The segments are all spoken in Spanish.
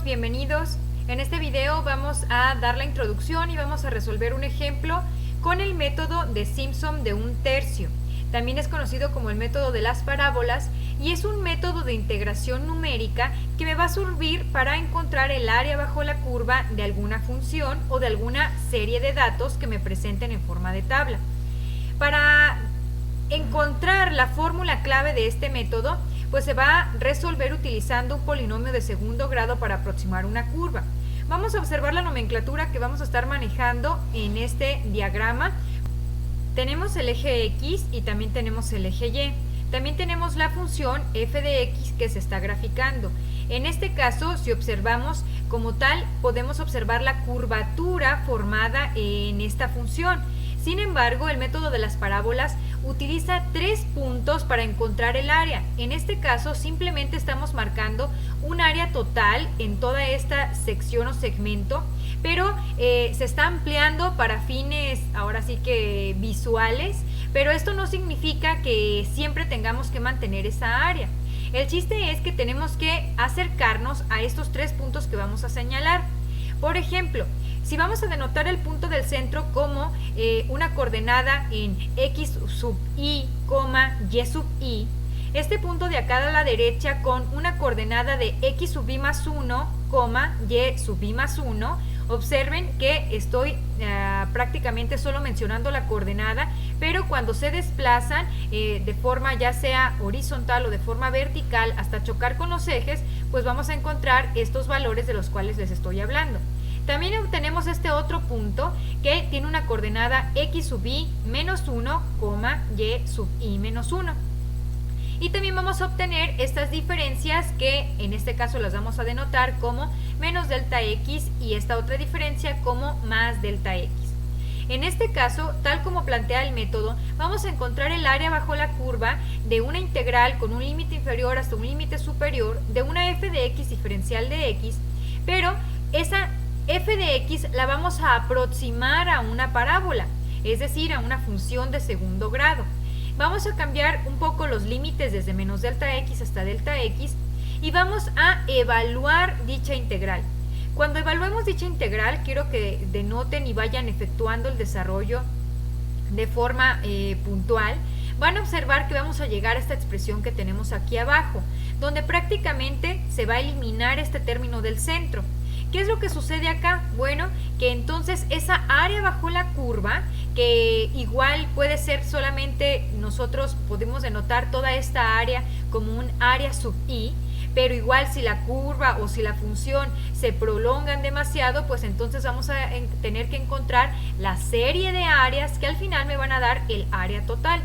bienvenidos. En este video vamos a dar la introducción y vamos a resolver un ejemplo con el método de Simpson de un tercio. También es conocido como el método de las parábolas y es un método de integración numérica que me va a servir para encontrar el área bajo la curva de alguna función o de alguna serie de datos que me presenten en forma de tabla. Para encontrar la fórmula clave de este método, pues se va a resolver utilizando un polinomio de segundo grado para aproximar una curva. Vamos a observar la nomenclatura que vamos a estar manejando en este diagrama. Tenemos el eje X y también tenemos el eje Y. También tenemos la función f de X que se está graficando. En este caso, si observamos como tal, podemos observar la curvatura formada en esta función. Sin embargo, el método de las parábolas utiliza 3 puntos para encontrar el área. En este caso, simplemente estamos marcando un área total en toda esta sección o segmento, pero se está ampliando para fines, ahora sí que visuales, pero esto no significa que siempre tengamos que mantener esa área. El chiste es que tenemos que acercarnos a estos 3 puntos que vamos a señalar. Por ejemplo, si vamos a denotar el punto del centro como una coordenada en x sub i, y sub i, este punto de acá a la derecha con una coordenada de x sub i más 1, y sub i más 1, observen que estoy prácticamente solo mencionando la coordenada, pero cuando se desplazan de forma ya sea horizontal o de forma vertical hasta chocar con los ejes, pues vamos a encontrar estos valores de los cuales les estoy hablando. También obtenemos este otro punto que tiene una coordenada x sub i menos 1, y sub i menos 1. Y también vamos a obtener estas diferencias que en este caso las vamos a denotar como menos delta x y esta otra diferencia como más delta x. En este caso, tal como plantea el método, vamos a encontrar el área bajo la curva de una integral con un límite inferior hasta un límite superior de una f de x diferencial de x, pero esa f de x la vamos a aproximar a una parábola, es decir, a una función de segundo grado. Vamos a cambiar un poco los límites desde menos delta x hasta delta x y vamos a evaluar dicha integral. Cuando evaluemos dicha integral, quiero que denoten y vayan efectuando el desarrollo de forma puntual. Van a observar que vamos a llegar a esta expresión que tenemos aquí abajo, donde prácticamente se va a eliminar este término del centro. ¿Qué es lo que sucede acá? Bueno, que entonces esa área bajo la curva, que igual puede ser solamente, nosotros podemos denotar toda esta área como un área sub i, pero igual si la curva o si la función se prolongan demasiado, pues entonces vamos a tener que encontrar la serie de áreas que al final me van a dar el área total.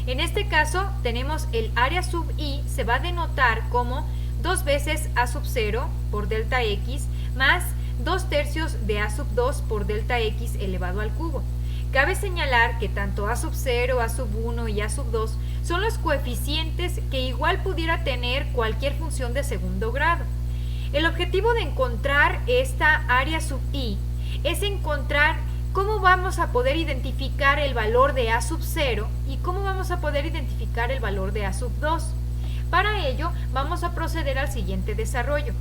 En este caso tenemos el área sub i, se va a denotar como 2 veces a sub 0 por delta x más 2 tercios de a sub 2 por delta x elevado al cubo. Cabe señalar que tanto a sub 0, a sub 1 y a sub 2 son los coeficientes que igual pudiera tener cualquier función de segundo grado. El objetivo de encontrar esta área sub i es encontrar cómo vamos a poder identificar el valor de a sub 0 y cómo vamos a poder identificar el valor de a sub 2. Para ello vamos a proceder al siguiente desarrollo.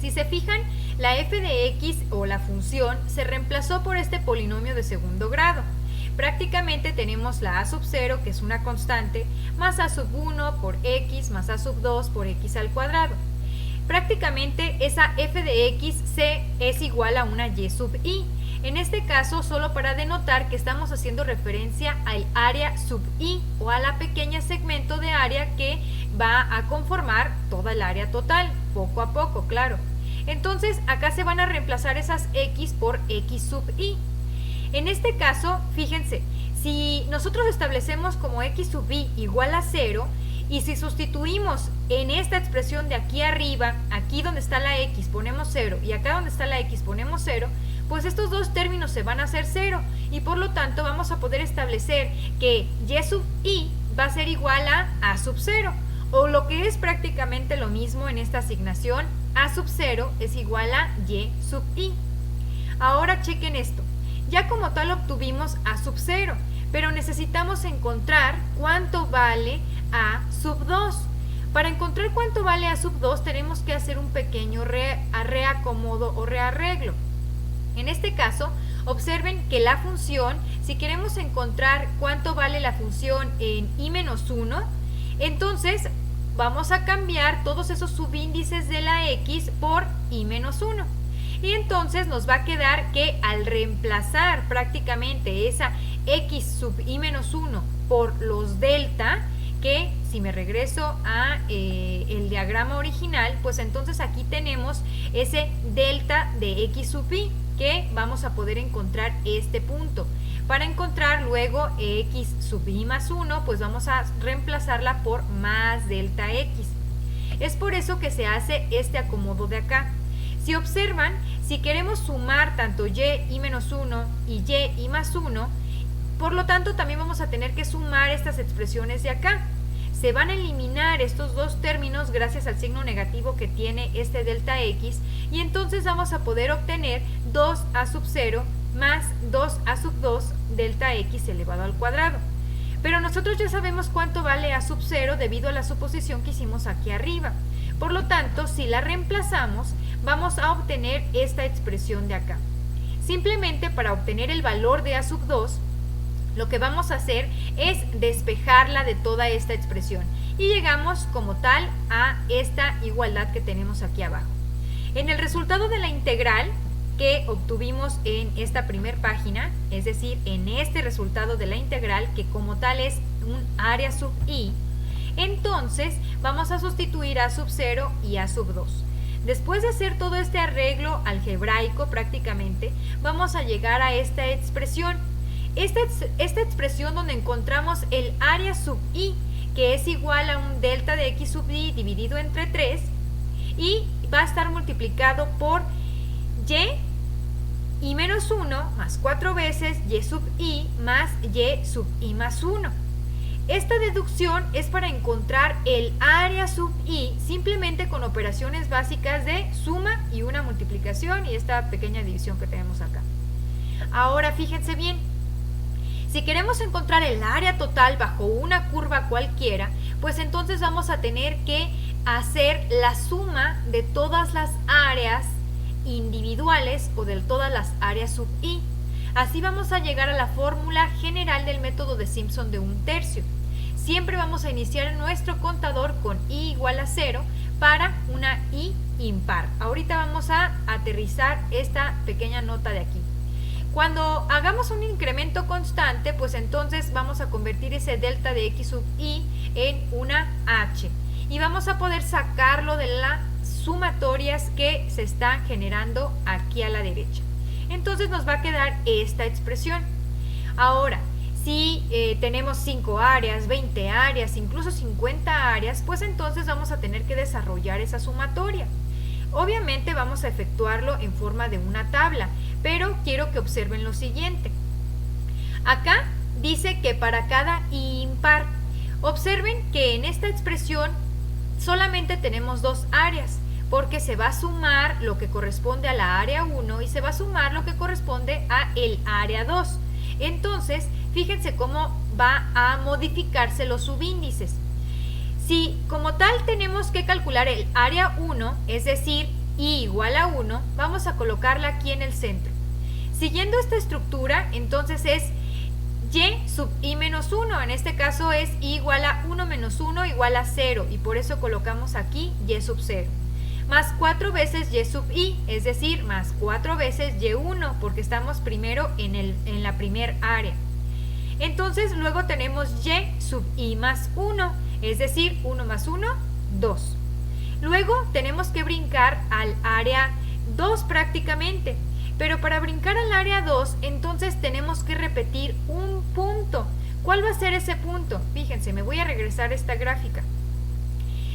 Si se fijan, la f de x o la función se reemplazó por este polinomio de segundo grado. Prácticamente tenemos la a sub 0, que es una constante, más a sub 1 por x más a sub 2 por x al cuadrado. Prácticamente esa f de x es igual a una y sub i. En este caso, solo para denotar que estamos haciendo referencia al área sub i o a la pequeña segmento de área que va a conformar toda el área total, poco a poco, claro. Entonces, acá se van a reemplazar esas x por x sub i. En este caso, fíjense, si nosotros establecemos como x sub i igual a 0, y si sustituimos en esta expresión de aquí arriba, aquí donde está la x ponemos 0 y acá donde está la x ponemos 0, pues estos dos términos se van a hacer 0 y por lo tanto vamos a poder establecer que y sub i va a ser igual a sub 0, o lo que es prácticamente lo mismo en esta asignación, a sub 0 es igual a y sub i. Ahora chequen esto, ya como tal obtuvimos a sub 0, pero necesitamos encontrar cuánto vale a sub 2. Para encontrar cuánto vale A sub 2 tenemos que hacer un pequeño reacomodo o rearreglo. En este caso, observen que la función, si queremos encontrar cuánto vale la función en i-1, entonces vamos a cambiar todos esos subíndices de la x por i-1. Y entonces nos va a quedar que al reemplazar prácticamente esa x sub i-1 por los delta, que si me regreso a el diagrama original, pues entonces aquí tenemos ese delta de x sub i, que vamos a poder encontrar este punto. Para encontrar luego x sub i más 1, pues vamos a reemplazarla por más delta x. Es por eso que se hace este acomodo de acá. Si observan, si queremos sumar tanto y-1 y y más 1, por lo tanto también vamos a tener que sumar estas expresiones de acá. Se van a eliminar estos dos términos gracias al signo negativo que tiene este delta x, y entonces vamos a poder obtener 2a sub 0 más 2a sub 2 delta x elevado al cuadrado. Pero nosotros ya sabemos cuánto vale a sub 0 debido a la suposición que hicimos aquí arriba. Por lo tanto, si la reemplazamos, vamos a obtener esta expresión de acá. Simplemente para obtener el valor de a sub 2, lo que vamos a hacer es despejarla de toda esta expresión y llegamos como tal a esta igualdad que tenemos aquí abajo. En el resultado de la integral que obtuvimos en esta primera página, es decir, en este resultado de la integral que como tal es un área sub i, entonces vamos a sustituir a sub 0 y a sub 2. Después de hacer todo este arreglo algebraico prácticamente, vamos a llegar a esta expresión. Esta expresión donde encontramos el área sub i, que es igual a un delta de x sub i dividido entre 3, y va a estar multiplicado por y menos 1 más 4 veces y sub i más y sub i más 1. Esta deducción es para encontrar el área sub i simplemente con operaciones básicas de suma y una multiplicación y esta pequeña división que tenemos acá. Ahora fíjense bien, si queremos encontrar el área total bajo una curva cualquiera, pues entonces vamos a tener que hacer la suma de todas las áreas individuales o de todas las áreas sub i. Así vamos a llegar a la fórmula general del método de Simpson de 1/3. Siempre vamos a iniciar nuestro contador con i igual a 0 para una i impar. Ahorita vamos a aterrizar esta pequeña nota de aquí. Cuando hagamos un incremento constante, pues entonces vamos a convertir ese delta de x sub i en una h y vamos a poder sacarlo de las sumatorias que se están generando aquí a la derecha. Entonces nos va a quedar esta expresión. Ahora, si tenemos 5 áreas, 20 áreas, incluso 50 áreas, pues entonces vamos a tener que desarrollar esa sumatoria. Obviamente vamos a efectuarlo en forma de una tabla, pero quiero que observen lo siguiente. Acá dice que para cada impar, observen que en esta expresión solamente tenemos dos áreas, porque se va a sumar lo que corresponde a la área 1 y se va a sumar lo que corresponde a el área 2. Entonces, fíjense cómo va a modificarse los subíndices. Si como tal tenemos que calcular el área 1, es decir, i igual a 1, vamos a colocarla aquí en el centro. Siguiendo esta estructura, entonces es y sub i menos 1, en este caso es i igual a 1 menos 1 igual a 0, y por eso colocamos aquí y sub 0. Más 4 veces y sub i, es decir, más 4 veces y1, porque estamos primero en la primer área. Entonces luego tenemos y sub i más 1, es decir, 1 más 1, 2. Luego tenemos que brincar al área 2 prácticamente, pero para brincar al área 2, entonces tenemos que repetir un punto. ¿Cuál va a ser ese punto? Fíjense, me voy a regresar a esta gráfica.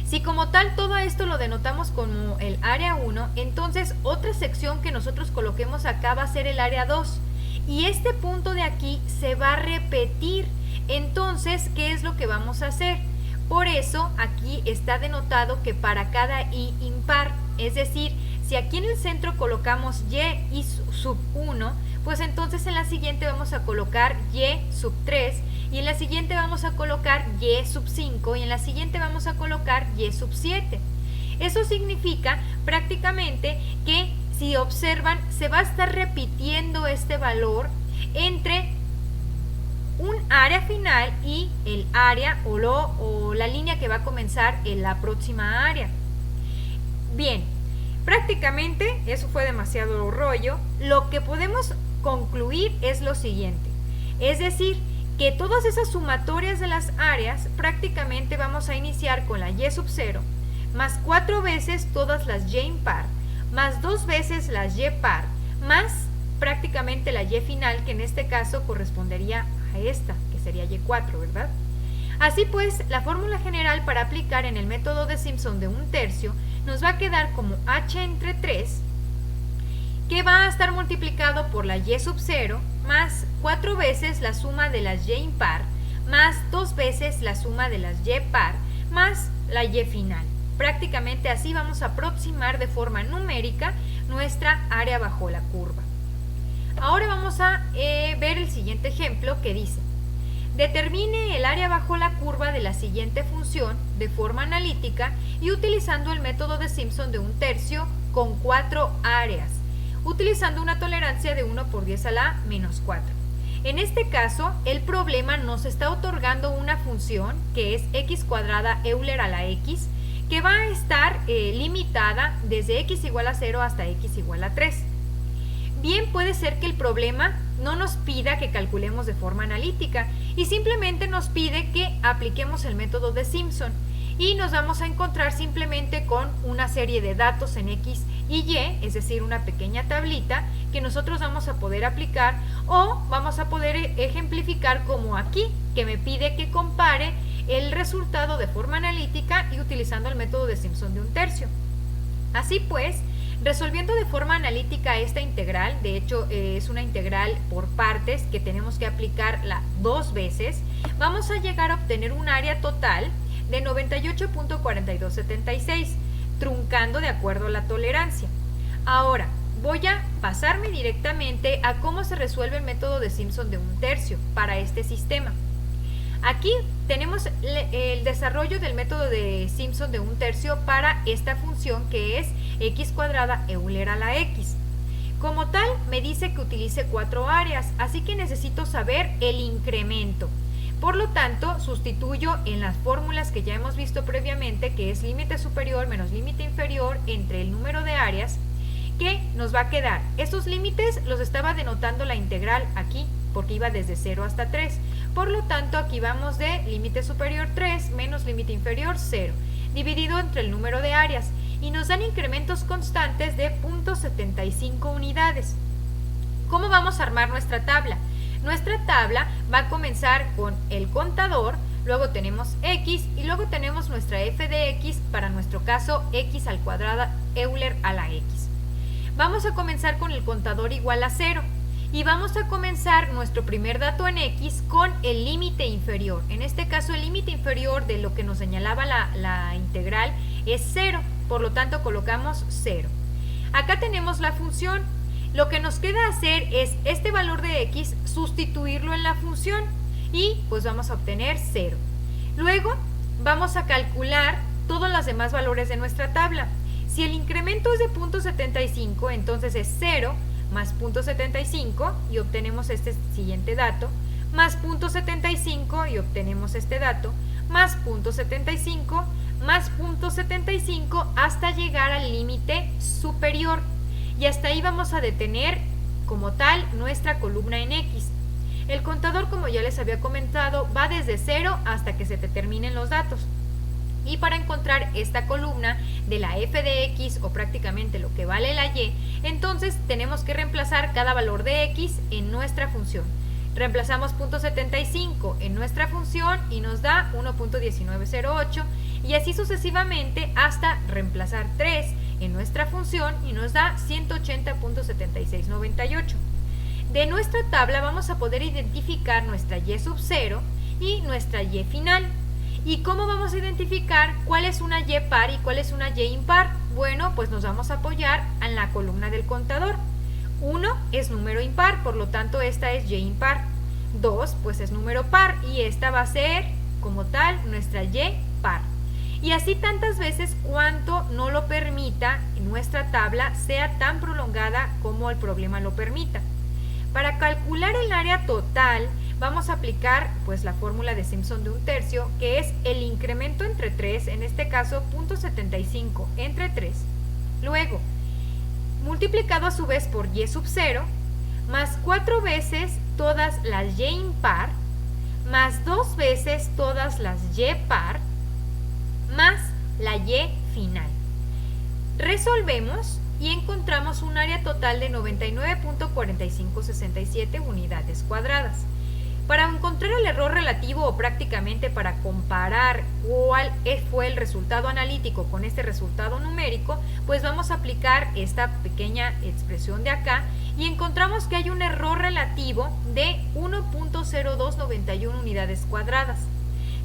Si como tal todo esto lo denotamos como el área 1, entonces otra sección que nosotros coloquemos acá va a ser el área 2. Y este punto de aquí se va a repetir. Entonces, ¿qué es lo que vamos a hacer? Por eso aquí está denotado que para cada i impar, es decir, si aquí en el centro colocamos y sub 1, pues entonces en la siguiente vamos a colocar y sub 3, y en la siguiente vamos a colocar y sub 5, y en la siguiente vamos a colocar y sub 7. Eso significa prácticamente que, si observan, se va a estar repitiendo este valor entre un área final y el área o la línea que va a comenzar en la próxima área. Bien, prácticamente eso fue demasiado rollo. Lo que podemos concluir es lo siguiente, es decir, que todas esas sumatorias de las áreas prácticamente vamos a iniciar con la y sub 0 más 4 veces todas las y impar más 2 veces las y par más prácticamente la y final, que en este caso correspondería a esta, que sería y4, ¿verdad? Así pues, la fórmula general para aplicar en el método de Simpson de un tercio nos va a quedar como h entre 3, que va a estar multiplicado por la y sub 0 más 4 veces la suma de las y impar más 2 veces la suma de las y par más la y final. Prácticamente así vamos a aproximar de forma numérica nuestra área bajo la curva. Ahora vamos a ver el siguiente ejemplo, que dice: determine el área bajo la curva de la siguiente función de forma analítica y utilizando el método de Simpson de un tercio con 4 áreas, utilizando una tolerancia de 1 por 10 a la menos 4. En este caso, el problema nos está otorgando una función que es x cuadrada Euler a la x, que va a estar limitada desde x igual a 0 hasta x igual a 3. Bien, puede ser que el problema no nos pida que calculemos de forma analítica y simplemente nos pide que apliquemos el método de Simpson, y nos vamos a encontrar simplemente con una serie de datos en x y y, es decir, una pequeña tablita que nosotros vamos a poder aplicar, o vamos a poder ejemplificar como aquí, que me pide que compare el resultado de forma analítica y utilizando el método de Simpson de un tercio. Así pues, resolviendo de forma analítica esta integral, de hecho es una integral por partes que tenemos que aplicarla 2 veces, vamos a llegar a obtener un área total de 98.4276, truncando de acuerdo a la tolerancia. Ahora, voy a pasarme directamente a cómo se resuelve el método de Simpson de un tercio para este sistema. Aquí tenemos el desarrollo del método de Simpson de un tercio para esta función, que es x cuadrada Euler a la x. Como tal, me dice que utilice 4 áreas, así que necesito saber el incremento. Por lo tanto, sustituyo en las fórmulas que ya hemos visto previamente, que es límite superior menos límite inferior entre el número de áreas, que nos va a quedar. Estos límites los estaba denotando la integral aquí, porque iba desde 0 hasta 3. Por lo tanto, aquí vamos de límite superior 3 menos límite inferior 0, dividido entre el número de áreas, y nos dan incrementos constantes de 0.75 unidades. ¿Cómo vamos a armar nuestra tabla? Nuestra tabla va a comenzar con el contador, luego tenemos x y luego tenemos nuestra f de x, para nuestro caso x al cuadrado Euler a la x. Vamos a comenzar con el contador igual a 0 y vamos a comenzar nuestro primer dato en x con el límite inferior. En este caso, el límite inferior de lo que nos señalaba la integral es 0, por lo tanto colocamos 0. Acá tenemos la función. Lo que nos queda hacer es este valor de x, sustituirlo en la función y pues vamos a obtener 0. Luego vamos a calcular todos los demás valores de nuestra tabla. Si el incremento es de 0.75, entonces es 0 más 0.75 y obtenemos este siguiente dato, más 0.75 y obtenemos este dato, más 0.75, más 0.75 hasta llegar al límite superior. Y hasta ahí vamos a detener como tal nuestra columna en x. El contador, como ya les había comentado, va desde 0 hasta que se te terminen los datos. Y para encontrar esta columna de la f de x, o prácticamente lo que vale la y, entonces tenemos que reemplazar cada valor de x en nuestra función. Reemplazamos 0.75 en nuestra función y nos da 1.1908, y así sucesivamente hasta reemplazar 3 en nuestra función y nos da 180.7698. De nuestra tabla vamos a poder identificar nuestra y sub 0 y nuestra y final. ¿Y cómo vamos a identificar cuál es una y par y cuál es una y impar? Bueno, pues nos vamos a apoyar en la columna del contador. 1 es número impar, por lo tanto esta es y impar. 2 pues es número par y esta va a ser como tal nuestra y par. Y así tantas veces cuanto no lo permita nuestra tabla sea tan prolongada como el problema lo permita. Para calcular el área total vamos a aplicar pues la fórmula de Simpson de un tercio, que es el incremento entre 3, en este caso 0.75 entre 3. Luego, multiplicado a su vez por y sub 0, más 4 veces todas las y impar, más 2 veces todas las y par, más la y final. Resolvemos y encontramos un área total de 99.4567 unidades cuadradas. Para encontrar el error relativo o prácticamente para comparar cuál fue el resultado analítico con este resultado numérico, pues vamos a aplicar esta pequeña expresión de acá y encontramos que hay un error relativo de 1.0291 unidades cuadradas.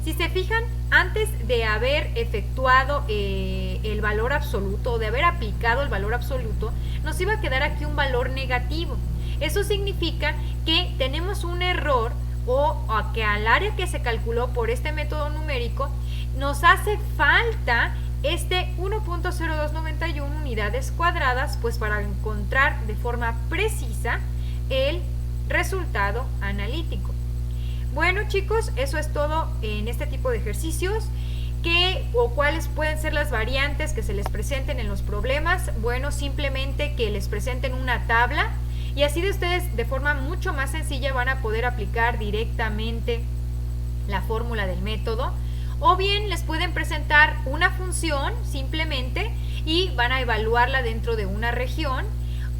Si se fijan, antes de haber efectuado el valor absoluto o de haber aplicado el valor absoluto, nos iba a quedar aquí un valor negativo. Eso significa que tenemos un error o que al área que se calculó por este método numérico nos hace falta este 1.0291 unidades cuadradas, pues para encontrar de forma precisa el resultado analítico. Bueno, chicos, eso es todo en este tipo de ejercicios. ¿Qué o cuáles pueden ser las variantes que se les presenten en los problemas? Bueno, simplemente que les presenten una tabla y así de ustedes de forma mucho más sencilla van a poder aplicar directamente la fórmula del método. O bien les pueden presentar una función simplemente y van a evaluarla dentro de una región.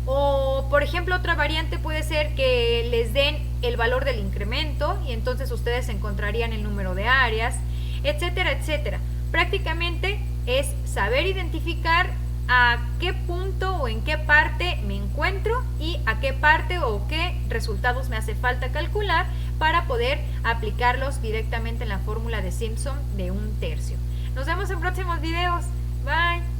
O, por ejemplo, otra variante puede ser que les den el valor del incremento y entonces ustedes encontrarían el número de áreas, etcétera, etcétera. Prácticamente es saber identificar a qué punto o en qué parte me encuentro y a qué parte o qué resultados me hace falta calcular para poder aplicarlos directamente en la fórmula de Simpson de un tercio. Nos vemos en próximos videos. Bye.